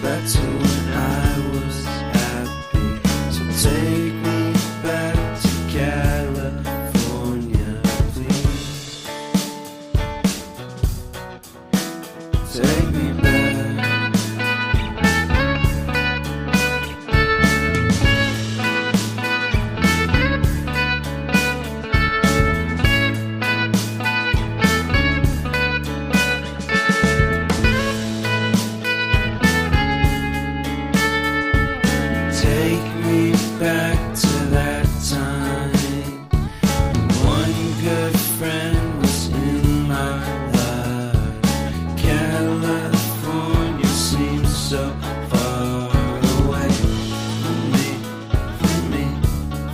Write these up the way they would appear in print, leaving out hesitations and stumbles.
back to when I was happy. So take me back to California, please. Take me back. Take me back to that time when one good friend was in my life. California seems so far away from me, from me,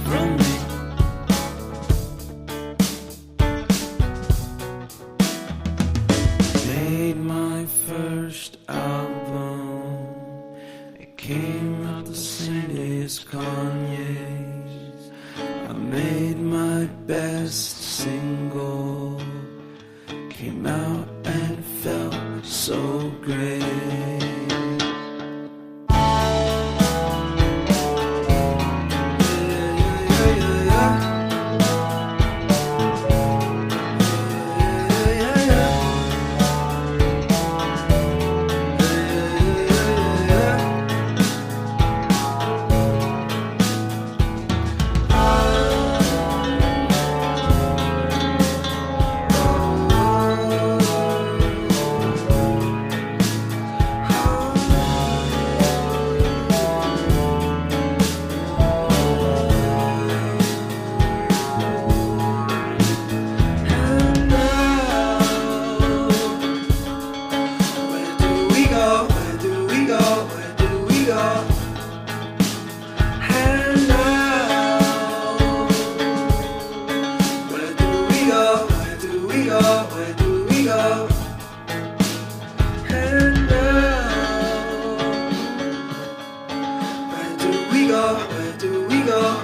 from me. Made my first album. It came out the same day as Kanye's. I made my best single. Came out and felt so great.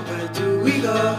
Where do we go?